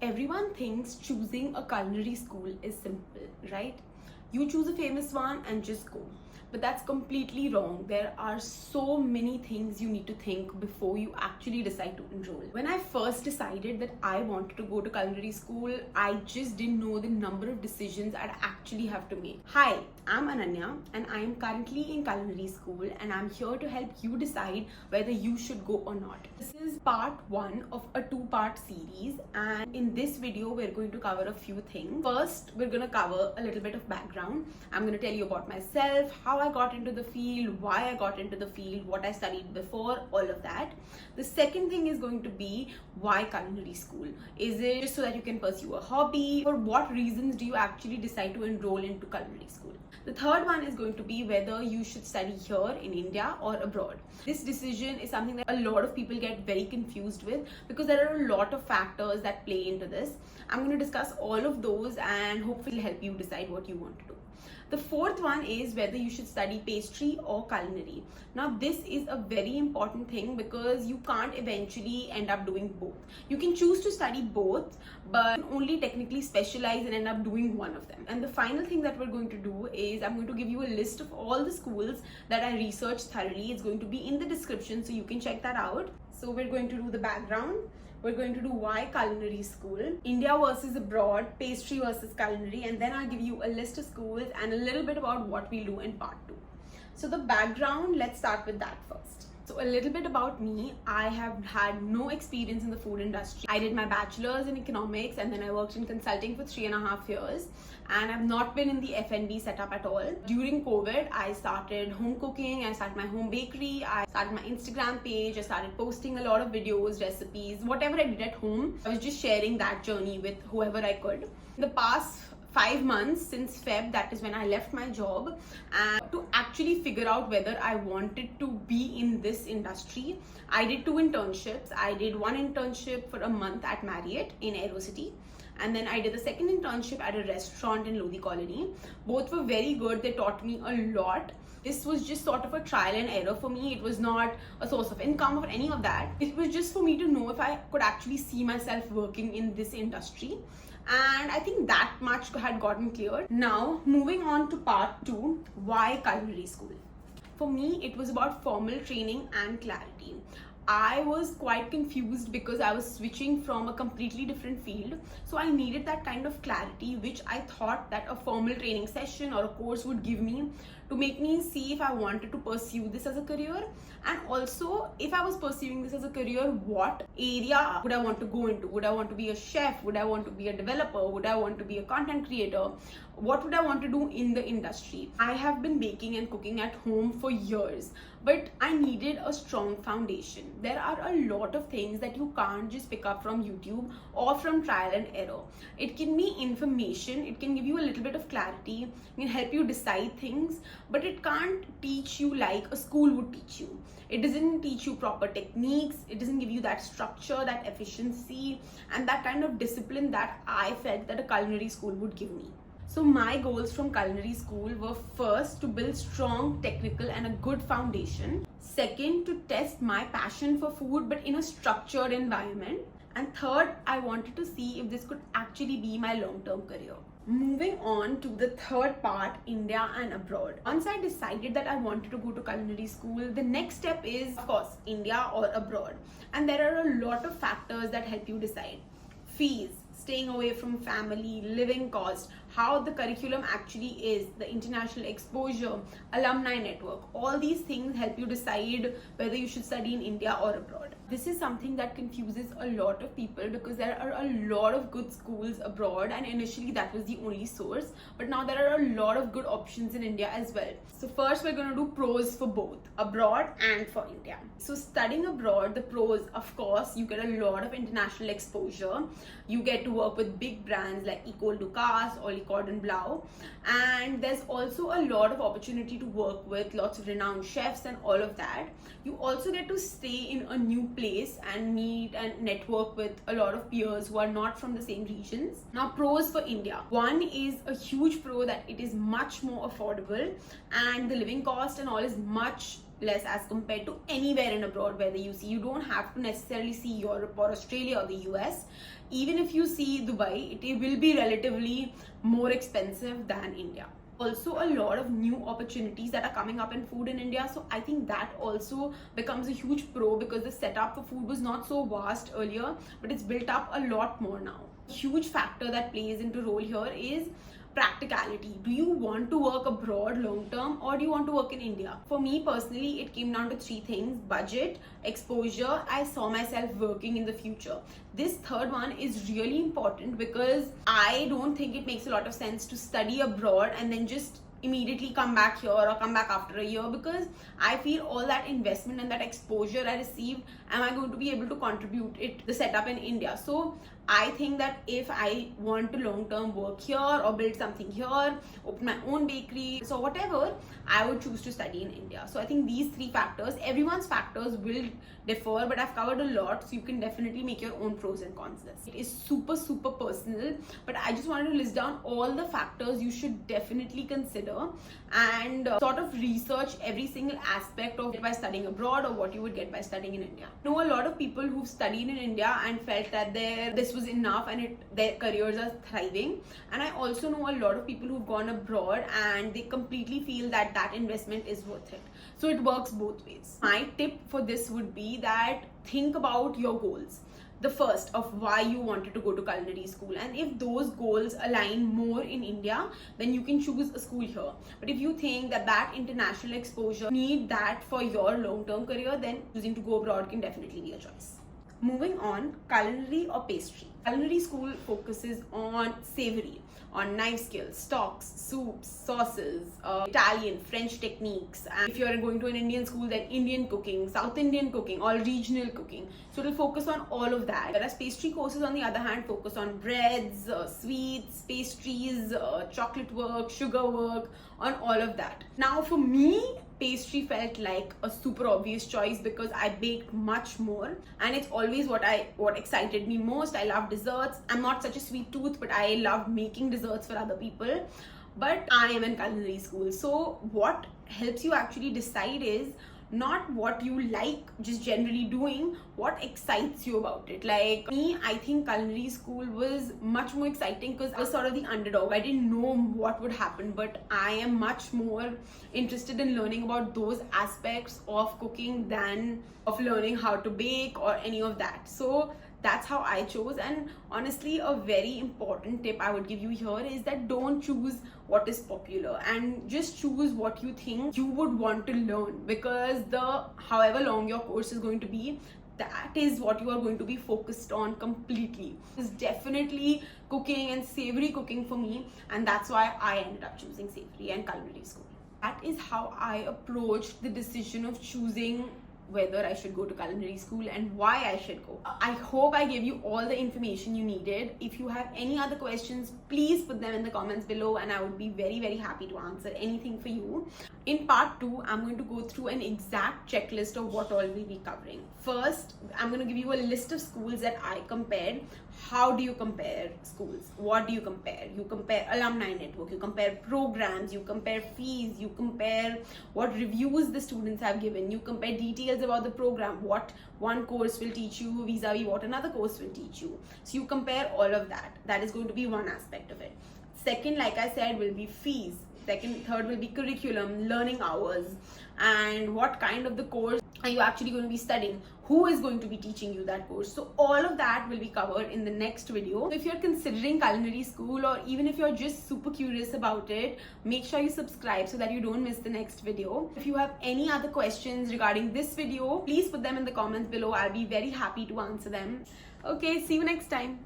Everyone thinks choosing a culinary school is simple, right? You choose a famous one and just go. But that's completely wrong. There are so many things you need to think before you actually decide to enroll. When I first decided that I wanted to go to culinary school, I just didn't know the number of decisions I'd actually have to make. Hi, I'm Ananya and I am currently in culinary school and I'm here to help you decide whether you should go or not. This is part 1 of a 2-part series, and in this video we're going to cover a few things. First, we're going to cover a little bit of background. I'm going to tell you about myself, how I got into the field, why I got into the field, what I studied before, all of that. The second thing is going to be why culinary school. Is it just so that you can pursue a hobby? For what reasons do you actually decide to enroll into culinary school? The third one is going to be whether you should study here in India or abroad. This decision is something that a lot of people get very confused with because there are a lot of factors that play into this. I'm going to discuss all of those and hopefully help you decide what you want to do. The fourth one is whether you should study pastry or culinary. Now this is a very important thing because you can't eventually end up doing both. You can choose to study both, but only technically specialize and end up doing one of them. And the final thing that we're going to do is I'm going to give you a list of all the schools that I researched thoroughly. It's going to be in the description so you can check that out. So we're going to do the background. We're going to do why culinary school, India versus abroad, pastry versus culinary, and then I'll give you a list of schools and a little bit about what we'll do in part 2. So the background, let's start with that first. So a little bit about me. I have had no experience in the food industry. I did my bachelor's in economics and then I worked in consulting for 3.5 years, and I've not been in the F&B setup at all. During COVID, I started home cooking, I started my home bakery, I started my Instagram page, I started posting a lot of videos, recipes, whatever I did at home. I was just sharing that journey with whoever I could. In the past 5 months since Feb, that is when I left my job, and to actually figure out whether I wanted to be in this industry, I did 2 internships. I did one internship for a month at Marriott in Aerocity, and then I did the second internship at a restaurant in Lodi Colony. Both were very good. They taught me a lot. This was just sort of a trial and error for me. It was not a source of income or any of that. It was just for me to know if I could actually see myself working in this industry. And I think that much had gotten cleared. Now, moving on to part 2, why culinary school? For me, it was about formal training and clarity. I was quite confused because I was switching from a completely different field. So I needed that kind of clarity, which I thought that a formal training session or a course would give me to make me see if I wanted to pursue this as a career. And also, if I was pursuing this as a career, what area would I want to go into? Would I want to be a chef? Would I want to be a developer? Would I want to be a content creator? What would I want to do in the industry? I have been baking and cooking at home for years, but I needed a strong foundation. There are a lot of things that you can't just pick up from YouTube or from trial and error. It can be information, it can give you a little bit of clarity, it can help you decide things, but it can't teach you like a school would teach you. It doesn't teach you proper techniques, it doesn't give you that structure, that efficiency, and that kind of discipline that I felt that a culinary school would give me. So my goals from culinary school were, first, to build strong technical and a good foundation. Second, to test my passion for food but in a structured environment. And third, I wanted to see if this could actually be my long-term career. Moving on to the third part, India and abroad. Once I decided that I wanted to go to culinary school, the next step is, of course, India or abroad. And there are a lot of factors that help you decide. Fees, staying away from family, living cost, how the curriculum actually is, the international exposure, alumni network, all these things help you decide whether you should study in India or abroad. This is something that confuses a lot of people because there are a lot of good schools abroad, and initially that was the only source, but now there are a lot of good options in India as well. So first we're going to do pros for both abroad and for India. So studying abroad, the pros, of course, you get a lot of international exposure. You get to work with big brands like Ecole Ducasse or Cordon Bleu, and there's also a lot of opportunity to work with lots of renowned chefs and all of that. You also get to stay in a new place and meet and network with a lot of peers who are not from the same regions. Now, pros for India. One is a huge pro that it is much more affordable and the living cost and all is much less as compared to anywhere in abroad. Whether you don't have to necessarily see Europe or Australia or the US. Even if you see Dubai, it will be relatively more expensive than India. Also, a lot of new opportunities that are coming up in food in India, so I think that also becomes a huge pro, because the setup for food was not so vast earlier, but it's built up a lot more now. Huge factor that plays into role here is practicality. Do you want to work abroad long term, or do you want to work in India? For me personally, it came down to three things: budget, exposure, I saw myself working in the future. This third one is really important, because I don't think it makes a lot of sense to study abroad and then just immediately come back here or come back after a year, because I feel all that investment and that exposure I received, am I going to be able to contribute it the setup in India? So I think that if I want to long term work here or build something here, open my own bakery, so whatever, I would choose to study in India. So I think these three factors, everyone's factors will differ, but I've covered a lot, so you can definitely make your own pros and cons list. It is super personal, but I just wanted to list down all the factors you should definitely consider and sort of research every single aspect of it by studying abroad, or what you would get by studying in India. I know a lot of people who've studied in India and felt that this was enough and their careers are thriving, and I also know a lot of people who've gone abroad and they completely feel that that investment is worth it. So it works both ways. My tip for this would be that think about your goals. The first of why you wanted to go to culinary school, and if those goals align more in India, then you can choose a school here. But if you think that international exposure, need that for your long-term career, then choosing to go abroad can definitely be a choice. Moving on, culinary or pastry. Culinary school focuses on savory, on knife skills, stocks, soups, sauces, Italian, French techniques. And if you're going to an Indian school, then Indian cooking, South Indian cooking, all regional cooking. So it'll focus on all of that. Whereas pastry courses, on the other hand, focus on breads, sweets, pastries, chocolate work, sugar work, on all of that. Now for me, pastry felt like a super obvious choice, because I baked much more, and it's always what excited me most. I love desserts. I'm not such a sweet tooth, but I love making desserts for other people. But I am in culinary school, so what helps you actually decide is not what you like just generally doing, what excites you about it. Like me, I think culinary school was much more exciting because I was sort of the underdog. I didn't know what would happen, but I am much more interested in learning about those aspects of cooking than of learning how to bake or any of that. So that's how I chose. And honestly, a very important tip I would give you here is that don't choose what is popular, and just choose what you think you would want to learn, because however long your course is going to be, that is what you are going to be focused on completely. It's definitely cooking and savory cooking for me, and that's why I ended up choosing savory and culinary school. That is how I approached the decision of choosing whether I should go to culinary school and why I should go. I hope I gave you all the information you needed. If you have any other questions, please put them in the comments below, and I would be very happy to answer anything for you. In part 2, I'm going to go through an exact checklist of what all we'll be covering. First, I'm going to give you a list of schools that I compared. How do you compare schools? What do you compare? You compare alumni network, you compare programs, you compare fees, you compare what reviews the students have given, you compare details about the program, what one course will teach you vis-a-vis what another course will teach you. So you compare all of that. That is going to be one aspect of it. Second, like I said, will be fees. Third will be curriculum, learning hours, and what kind of the course are you actually going to be studying, who is going to be teaching you that course. So all of that will be covered in the next video. If you're considering culinary school, or even if you're just super curious about it, make sure you subscribe so that you don't miss the next video. If you have any other questions regarding this video, please put them in the comments below. I'll be very happy to answer them. Okay, see you next time.